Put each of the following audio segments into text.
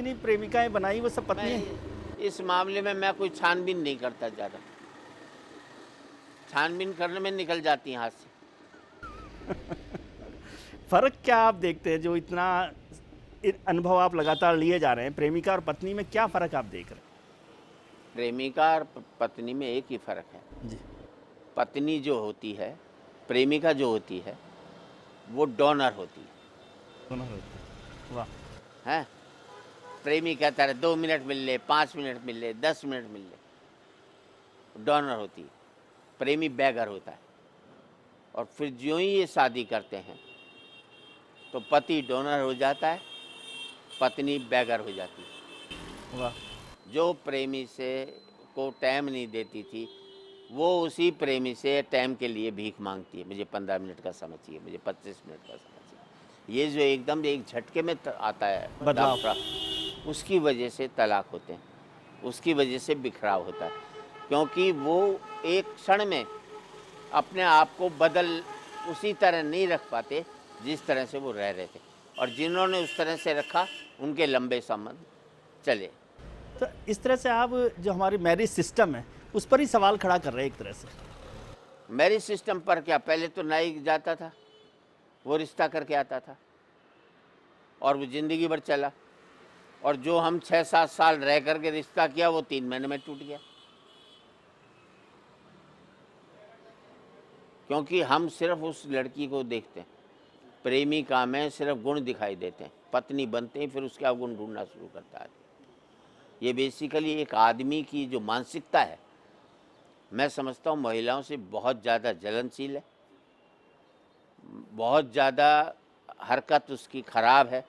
जितनी प्रेमिकाएं बनाई वो सब पत्नी है? इस मामले में मैं कोई छानबीन नहीं करता ज़्यादा, छानबीन करने में निकल जाती हैं हाथ से। फर्क क्या आप देखते हैं, जो इतना अनुभव आप लगातार लिए जा रहे हैं, प्रेमिका और पत्नी में क्या फ़र्क आप देख रहे प्रेमिका और पत्नी में एक ही फ़र्क है। हैं? जी। पत्नी जो होती है, प्रेमिका जो होती है, वो डोनर होती है। दोनों होते हैं। वाह। हैं? प्रेमिका तरह 2 मिनट मिल ले, 5 मिनट मिल ले, 10 मिनट मिल ले, डोनर होती है। प्रेमी बैगर होता है। और फिर ज्यों ही ये शादी करते हैं तो पति डोनर हो जाता है, पत्नी बैगर हो जाती है। वाह। जो प्रेमी से को टाइम नहीं देती थी, वो उसी प्रेमी से टाइम के लिए भीख मांगती है। मुझे 15 मिनट का समय चाहिए, मुझे 25 मिनट का समय चाहिए। ये जो एकदम एक झटके में आता है बदलाव, उसकी वजह से तलाक होते हैं, उसकी वजह से बिखराव होता है, क्योंकि वो एक क्षण में अपने आप को बदल उसी तरह नहीं रख पाते जिस तरह से वो रह रहे थे। और जिन्होंने उस तरह से रखा, उनके लंबे संबंध चले। तो इस तरह से आप जो हमारी मैरिज सिस्टम है उस पर ही सवाल खड़ा कर रहे हैं एक तरह से। मैरिज सिस्टम पर क्या, पहले तो नाई जाता था, वो रिश्ता करके आता था और वो ज़िंदगी भर चला। और जो हम 6-7 साल रह करके रिश्ता किया, वो 3 महीने में टूट गया, क्योंकि हम सिर्फ उस लड़की को देखते हैं, प्रेमिका में सिर्फ गुण दिखाई देते हैं। पत्नी बनते ही फिर उसके अवगुण ढूंढना शुरू करता है। ये बेसिकली एक आदमी की जो मानसिकता है, मैं समझता हूँ महिलाओं से बहुत ज़्यादा जलनशील है, बहुत ज़्यादा हरकत उसकी ख़राब है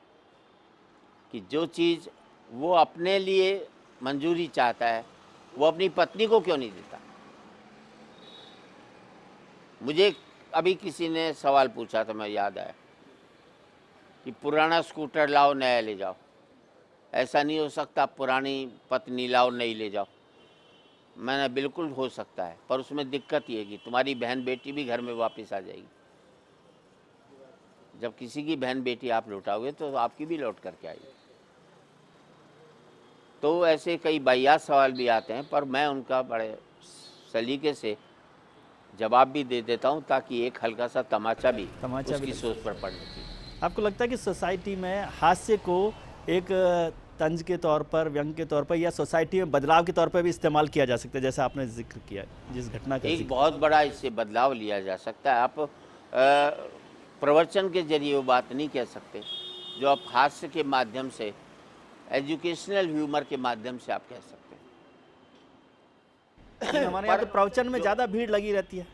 कि जो चीज़ वो अपने लिए मंजूरी चाहता है, वो अपनी पत्नी को क्यों नहीं देता। मुझे अभी किसी ने सवाल पूछा था, मैं याद आया कि पुराना स्कूटर लाओ, नया ले जाओ। ऐसा नहीं हो सकता पुरानी पत्नी लाओ, नई ले जाओ। मैंने बिल्कुल हो सकता है, पर उसमें दिक्कत ये है कि तुम्हारी बहन बेटी भी घर में वापस आ जाएगी। जब किसी की बहन बेटी आप लौटाओगे तो आपकी भी लौट करके आएगी। तो ऐसे कई वाहियात सवाल भी आते हैं, पर मैं उनका बड़े सलीके से जवाब भी दे देता हूँ, ताकि एक हल्का सा तमाचा भी उसकी सोच पर पड़ने चाहिए। आपको लगता है कि सोसाइटी में हास्य को एक तंज के तौर पर, व्यंग के तौर पर, या सोसाइटी में बदलाव के तौर पर भी इस्तेमाल किया जा सकता है, जैसा आपने जिक्र किया जिस घटना का? एक बहुत बड़ा इससे बदलाव लिया जा सकता है। आप प्रवचन के जरिए वो बात नहीं कह सकते जो आप हास्य के माध्यम से, एजुकेशनल ह्यूमर के माध्यम से आप कह सकते हैं। हमारे यहाँ तो प्रवचन में ज़्यादा भीड़ लगी रहती है,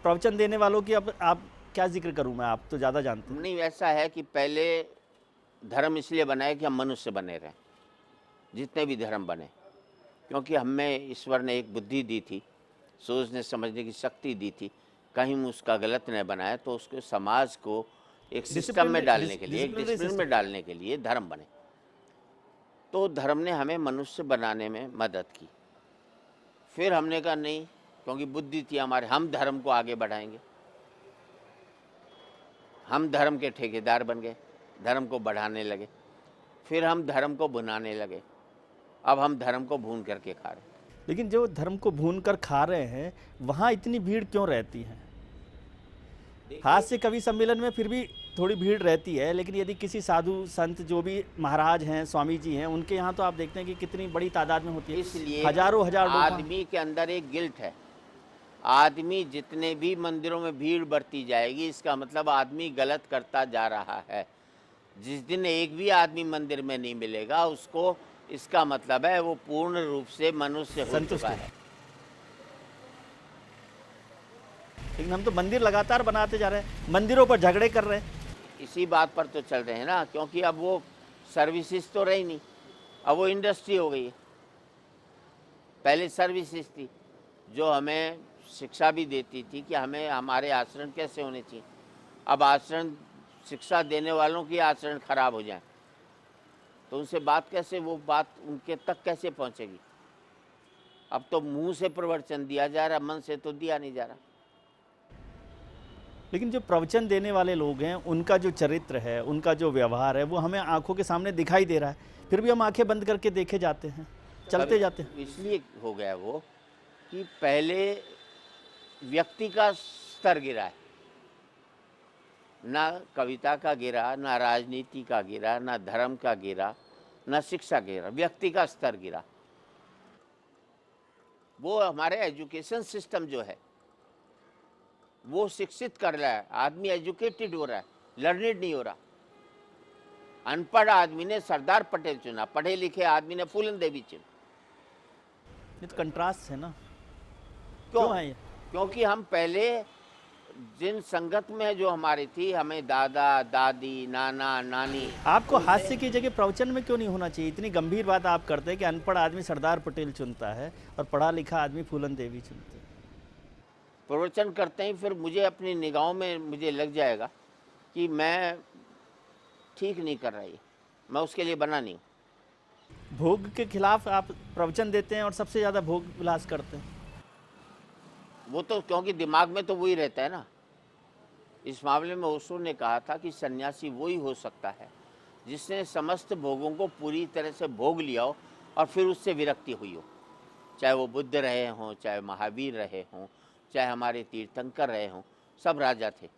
प्रवचन देने वालों की। अब आप क्या जिक्र करूँ मैं, आप तो ज़्यादा जानते हैं। नहीं, ऐसा है कि पहले धर्म इसलिए बनाए कि हम मनुष्य बने रहें, जितने भी धर्म बने, क्योंकि हमें ईश्वर ने एक बुद्धि दी थी, सोचने समझने की शक्ति दी थी। कहीं उसका गलत न बनाए, तो उसको समाज को एक सिस्टम में डालने के लिए, एक डिसिप्लिन में डालने के लिए धर्म बने। तो धर्म ने हमें मनुष्य बनाने में मदद की। फिर हमने कहा नहीं, क्योंकि बुद्धि थी हमारे, हम धर्म को आगे बढ़ाएंगे। हम धर्म के ठेकेदार बन गए, धर्म को बढ़ाने लगे। फिर हम धर्म को भुनाने लगे। अब हम धर्म को भून करके खा रहे हैं। लेकिन जो धर्म को भून कर खा रहे हैं, वहाँ इतनी भीड़ क्यों रहती है? हास्य कवि सम्मेलन में फिर भी थोड़ी भीड़ रहती है, लेकिन यदि किसी साधु संत, जो भी महाराज हैं, स्वामी जी हैं, उनके यहाँ तो आप देखते हैं कि कितनी बड़ी तादाद में होती है। इसलिए हजारों हजार लोग। आदमी के अंदर एक गिल्ट है। आदमी जितने भी मंदिरों में भीड़ बढ़ती जाएगी, इसका मतलब आदमी गलत करता जा रहा है। जिस दिन एक भी आदमी मंदिर में नहीं मिलेगा उसको, इसका मतलब है वो पूर्ण रूप से मनुष्य हो चुका है। लेकिन हम तो मंदिर लगातार बनाते जा रहे हैं, मंदिरों पर झगड़े कर रहे हैं। इसी बात पर तो चल रहे हैं ना, क्योंकि अब वो सर्विसेज तो रही नहीं, अब वो इंडस्ट्री हो गई है। पहले सर्विसेज थी जो हमें शिक्षा भी देती थी कि हमें हमारे आचरण कैसे होने चाहिए। अब आचरण, शिक्षा देने वालों की आचरण खराब हो जाए तो उनसे बात कैसे, वो बात उनके तक कैसे पहुंचेगी। अब तो मुंह से प्रवचन दिया जा रहा, मन से तो दिया नहीं जा रहा। लेकिन जो प्रवचन देने वाले लोग हैं उनका जो चरित्र है, उनका जो व्यवहार है, वो हमें आंखों के सामने दिखाई दे रहा है, फिर भी हम आंखें बंद करके देखे जाते हैं, चलते जाते हैं। इसलिए हो गया वो कि पहले व्यक्ति का स्तर गिरा है, ना कविता का गिरा, ना राजनीति का गिरा, ना धर्म का गिरा, ना शिक्षा गिरा, व्यक्ति का स्तर गिरा। वो हमारे एजुकेशन सिस्टम जो है वो शिक्षित कर रहा है, आदमी एजुकेटेड हो रहा है, लर्नेड नहीं हो रहा। अनपढ़ आदमी ने सरदार पटेल चुना, पढ़े लिखे आदमी ने फूलन देवी चुनी। ये तो कंट्रास्ट है ना। क्यों है ये? क्योंकि हम पहले जिन संगत में जो हमारी थी, हमें दादा दादी नाना नानी। आपको हास्य की जगह प्रवचन में क्यों नहीं होना चाहिए? इतनी गंभीर बात आप करते हैं कि अनपढ़ आदमी सरदार पटेल चुनता है और पढ़ा लिखा आदमी फूलन देवी चुनते हैं। प्रवचन करते ही फिर मुझे अपनी निगाहों में मुझे लग जाएगा कि मैं ठीक नहीं कर रही, मैं उसके लिए बना नहीं हूँ। भोग के खिलाफ आप प्रवचन देते हैं और सबसे ज़्यादा भोग विलास करते हैं। वो तो क्योंकि दिमाग में तो वही रहता है ना। इस मामले में ओशो ने कहा था कि सन्यासी वही हो सकता है जिसने समस्त भोगों को पूरी तरह से भोग लिया हो और फिर उससे विरक्ति हुई हो। चाहे वो बुद्ध रहे हों, चाहे महावीर रहे हों, चाहे हमारे तीर्थंकर रहे हों, सब राजा थे,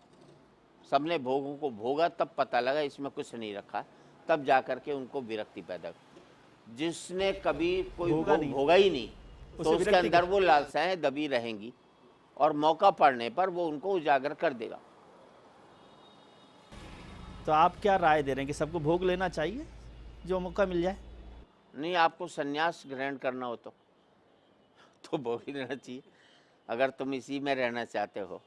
सबने भोगों को भोगा, तब पता लगा इसमें कुछ नहीं रखा, तब जा कर के उनको विरक्ति पैदा हुई। जिसने कभी कोई भोगा ही नहीं तो उसके अंदर वो लालसाएं दबी रहेंगी और मौका पड़ने पर वो उनको उजागर कर देगा। तो आप क्या राय दे रहे हैं कि सबको भोग लेना चाहिए जो मौका मिल जाए? नहीं, आपको सन्यास ग्रहण करना हो तो भोग ही लेना चाहिए, अगर तुम इसी में रहना चाहते हो।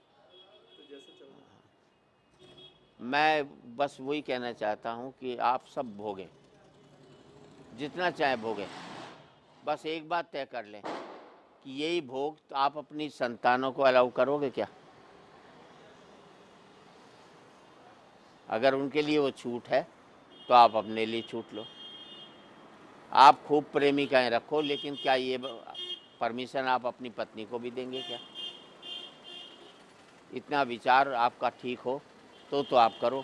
मैं बस वही कहना चाहता हूँ कि आप सब भोगें, जितना चाहे भोगें, बस एक बात तय कर लें कि यही भोग तो आप अपनी संतानों को अलाउ करोगे क्या? अगर उनके लिए वो छूट है तो आप अपने लिए छूट लो। आप खूब प्रेमिकाएं रखो, लेकिन क्या ये परमिशन आप अपनी पत्नी को भी देंगे क्या? इतना विचार आपका ठीक हो तो आप करो,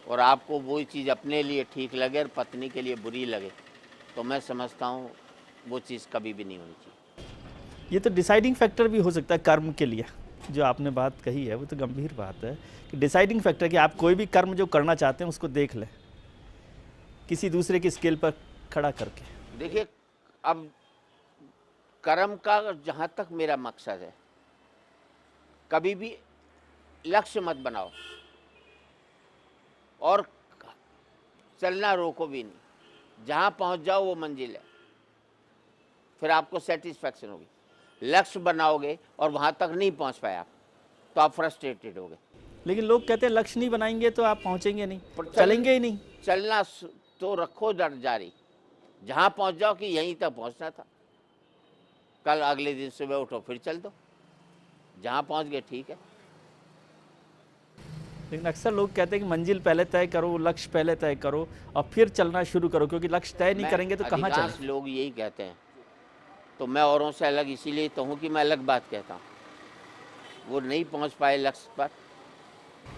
और आपको वही चीज़ अपने लिए ठीक लगे और पत्नी के लिए बुरी लगे तो मैं समझता हूँ वो चीज़ कभी भी नहीं होनी चाहिए। ये तो डिसाइडिंग फैक्टर भी हो सकता है कर्म के लिए। जो आपने बात कही है वो तो गंभीर बात है कि डिसाइडिंग फैक्टर कि आप कोई भी कर्म जो करना चाहते हैं उसको देख लें किसी दूसरे की स्केल पर खड़ा करके। देखिए, अब कर्म का जहाँ तक मेरा मकसद है, कभी भी लक्ष्य मत बनाओ और चलना रोको भी नहीं। जहाँ पहुँच जाओ वो मंजिल है, फिर आपको सेटिस्फैक्शन होगी। लक्ष्य बनाओगे और वहाँ तक नहीं पहुँच पाए आप तो आप फ्रस्ट्रेटेड होगे। लेकिन लोग कहते हैं लक्ष्य नहीं बनाएंगे तो आप पहुँचेंगे नहीं, चलेंगे ही नहीं। चलना तो रखो डर जारी, जहाँ पहुँच जाओ कि यहीं तक पहुँचना था, कल अगले दिन सुबह उठो फिर चल दो, जहाँ पहुँच गए ठीक है। लेकिन अक्सर लोग कहते हैं कि मंजिल पहले तय करो, लक्ष्य पहले तय करो और फिर चलना शुरू करो, क्योंकि लक्ष्य तय नहीं करेंगे तो कहाँ चलें। अधिकांश लोग यही कहते हैं, तो मैं औरों से अलग इसीलिए तो हूँ कि मैं अलग बात कहता हूँ। वो नहीं पहुँच पाए लक्ष्य पर,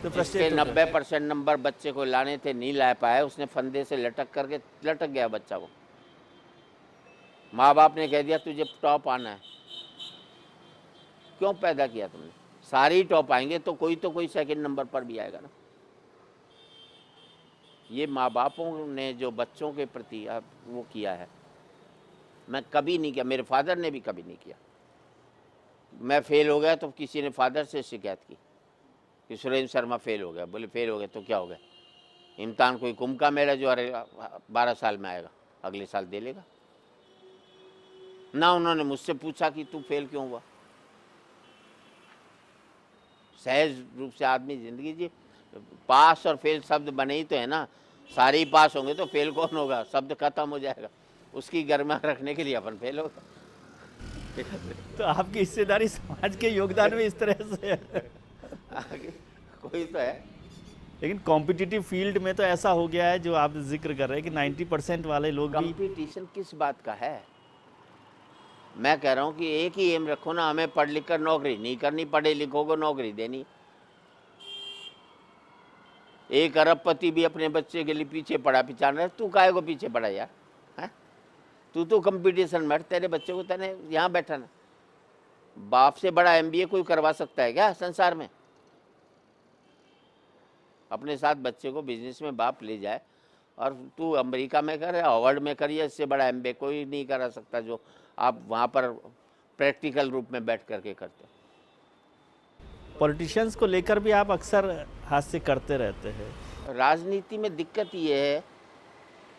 तो जिसके 90% नंबर बच्चे को लाने थे नहीं ला पाए, उसने फंदे से लटक गया बच्चा को। माँ बाप ने कह दिया तुझे टॉप आना है। क्यों पैदा किया तुमने? सारे ही टॉप आएंगे तो कोई सेकंड नंबर पर भी आएगा ना। ये माँ बापों ने जो बच्चों के प्रति अब वो किया है, मैं कभी नहीं किया, मेरे फादर ने भी कभी नहीं किया। मैं फेल हो गया तो किसी ने फादर से शिकायत की कि सुरेंद्र शर्मा फेल हो गया। बोले फेल हो गया तो क्या हो गया? इम्तिहान कोई कुंभ का मेला जो 12 साल में आएगा, अगले साल दे लेगा ना। उन्होंने मुझसे पूछा कि तू फेल क्यों हुआ। सहज रूप से आदमी जिंदगी जी, पास और फेल शब्द बने ही तो है ना। सारे ही पास होंगे तो फेल कौन होगा? शब्द खत्म हो जाएगा। उसकी गरिमा रखने के लिए अपन फेल होगा। तो आपकी हिस्सेदारी समाज के योगदान में इस तरह से है। कोई तो है। लेकिन कॉम्पिटिटिव फील्ड में तो ऐसा हो गया है जो आप जिक्र कर रहे हैं कि 90% वाले लोग भी। कंपटीशन किस बात का है? मैं कह रहा हूँ कि एक ही एम रखो ना, हमें पढ़ लिख कर नौकरी नहीं करनी, पढ़े लिखों को नौकरी देनी। एक अरबपति भी अपने बच्चे के लिए पीछे पड़ा पिछाड़ रहा है, तू काहे को पीछे पड़ा यार? है तू तो कंपटीशन में, तेरे बच्चे को तेने यहाँ बैठा ना। बाप से बड़ा MBA कोई करवा सकता है क्या संसार में? अपने साथ बच्चे को बिजनेस में बाप ले जाए, और तू अमेरिका में करे, हार्वर्ड में करिए, इससे बड़ा MBA कोई नहीं करा सकता जो आप वहाँ पर प्रैक्टिकल रूप में बैठ करके करते हो। पॉलिटिशियंस को लेकर भी आप अक्सर हास्य करते रहते हैं। राजनीति में दिक्कत ये है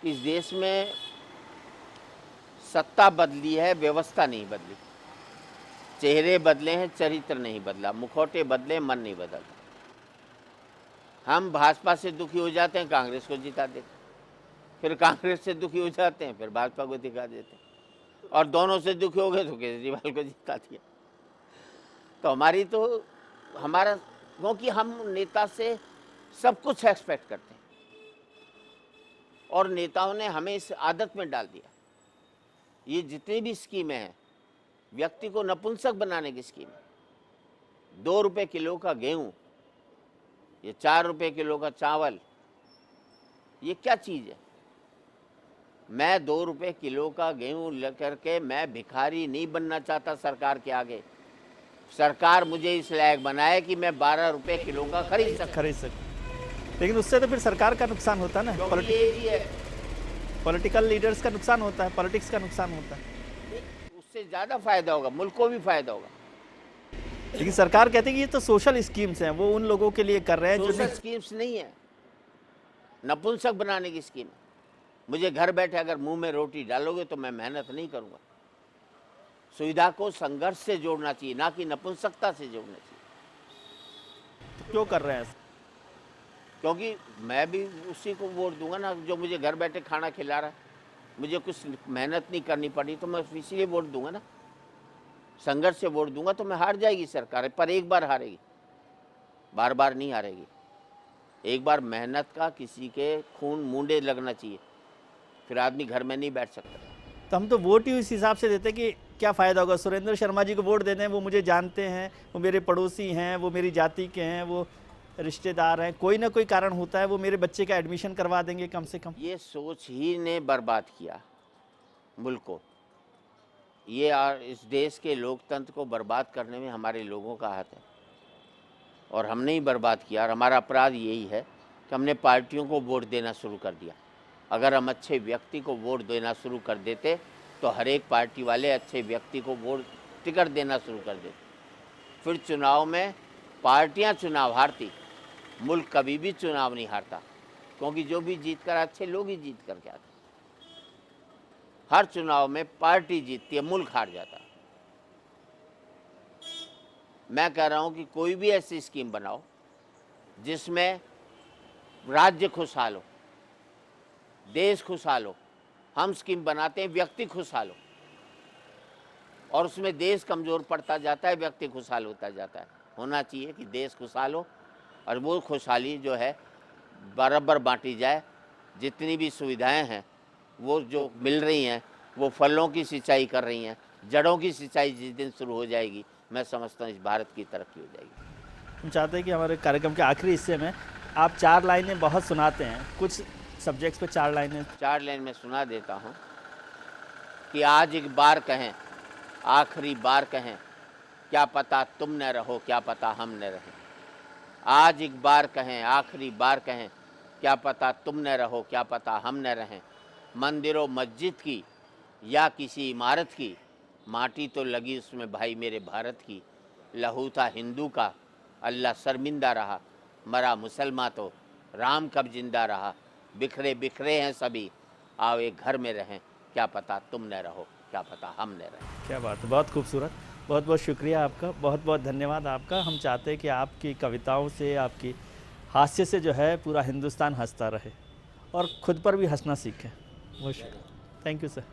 कि इस देश में सत्ता बदली है, व्यवस्था नहीं बदली। चेहरे बदले हैं, चरित्र नहीं बदला। मुखौटे बदले, मन नहीं बदला। हम भाजपा से दुखी हो जाते हैं, कांग्रेस को जिता देते, फिर कांग्रेस से दुखी हो जाते हैं, फिर भाजपा को दिखा देते, और दोनों से दुखी हो गए तो केजरीवाल को जिता दिया। तो हमारा क्योंकि हम नेता से सब कुछ एक्सपेक्ट करते हैं, और नेताओं ने हमें इस आदत में डाल दिया। ये जितनी भी स्कीमें हैं, व्यक्ति को नपुंसक बनाने की स्कीम है। 2 रुपये किलो का गेहूं, ये 4 रुपये किलो का चावल, ये क्या चीज़ है? मैं 2 रुपये किलो का गेहूं लेकर के मैं भिखारी नहीं बनना चाहता सरकार के आगे। सरकार मुझे इस लायक बनाए कि मैं 12 रुपये किलो का खरीद सकूं। लेकिन उससे तो फिर सरकार का नुकसान होता है ना, पॉलिटिकल लीडर्स का नुकसान होता है, पॉलिटिक्स का नुकसान होता है। उससे ज़्यादा फायदा होगा, मुल्क को भी फायदा होगा। लेकिन सरकार कहती है कि ये तो सोशल स्कीम्स हैं, वो उन लोगों के लिए कर रहे हैं सोशल स्कीम्स नहीं है, नपुंसक बनाने की स्कीम है। मुझे घर बैठे अगर मुंह में रोटी डालोगे तो मैं मेहनत नहीं करूंगा। सुविधा को संघर्ष से जोड़ना चाहिए, ना कि नपुंसकता से जोड़ना चाहिए। तो क्यों कर रहे हैं? क्योंकि मैं भी उसी को वोट दूंगा ना जो मुझे घर बैठे खाना खिला रहा है। मुझे कुछ मेहनत नहीं करनी पड़ी तो मैं इसीलिए वोट दूंगा ना। संघर्ष से वोट दूंगा तो मैं हार जाएगी सरकार, पर एक बार हारेगी, बार बार नहीं हारेगी। एक बार मेहनत का किसी के खून मुंडे लगना चाहिए, फिर आदमी घर में नहीं बैठ सकता। तो हम तो वोट ही इस हिसाब से देते कि क्या फ़ायदा होगा। सुरेंद्र शर्मा जी को वोट देते हैं, वो मुझे जानते हैं, वो मेरे पड़ोसी हैं, वो मेरी जाति के हैं, वो रिश्तेदार हैं, कोई ना कोई कारण होता है, वो मेरे बच्चे का एडमिशन करवा देंगे कम से कम। ये सोच ही ने बर्बाद किया मुल्क को। ये इस देश के लोकतंत्र को बर्बाद करने में हमारे लोगों का हाथ है, और हमने ही बर्बाद किया। और हमारा अपराध यही है कि हमने पार्टियों को वोट देना शुरू कर दिया। अगर हम अच्छे व्यक्ति को वोट देना शुरू कर देते तो हर एक पार्टी वाले अच्छे व्यक्ति को वोट टिकट देना शुरू कर देते। फिर चुनाव में पार्टियां चुनाव हारती, मुल्क कभी भी चुनाव नहीं हारता, क्योंकि जो भी जीत कर अच्छे लोग ही जीत करके आते। हर चुनाव में पार्टी जीतती है, मुल्क हार जाता है। मैं कह रहा हूं कि कोई भी ऐसी स्कीम बनाओ जिसमें राज्य खुशहाल हो, देश खुशहाल हो। हम स्कीम बनाते हैं व्यक्ति खुशहाल हो, और उसमें देश कमज़ोर पड़ता जाता है, व्यक्ति खुशहाल होता जाता है। होना चाहिए कि देश खुशहाल हो, और वो खुशहाली जो है बराबर बांटी जाए। जितनी भी सुविधाएं हैं वो जो मिल रही हैं, वो फलों की सिंचाई कर रही हैं। जड़ों की सिंचाई जिस दिन शुरू हो जाएगी, मैं समझता हूँ इस भारत की तरक्की हो जाएगी। हम चाहते हैं कि हमारे कार्यक्रम के आखिरी हिस्से में आप 4 लाइनें बहुत सुनाते हैं, कुछ सब्जेक्ट्स पे 4 लाइनें। 4 लाइन में सुना देता हूँ कि आज एक बार कहें, आखिरी बार कहें, क्या पता तुम न रहो, क्या पता हम न रहें। आज एक बार कहें, आखिरी बार कहें, क्या पता तुम न रहो, क्या पता हम न रहें। मंदिरों मस्जिद की या किसी इमारत की, माटी तो लगी उसमें भाई मेरे भारत की। लहू था हिंदू का, अल्लाह शर्मिंदा रहा, मरा मुसलमान तो राम कब जिंदा रहा। बिखरे बिखरे हैं सभी, आओ एक घर में रहें, क्या पता तुम न रहो, क्या पता हम न रहें। क्या बात है, बहुत खूबसूरत। बहुत बहुत शुक्रिया आपका, बहुत बहुत धन्यवाद आपका। हम चाहते हैं कि आपकी कविताओं से, आपकी हास्य से जो है पूरा हिंदुस्तान हंसता रहे, और ख़ुद पर भी हंसना सीखें। बहुत शुक्रिया, थैंक यू सर।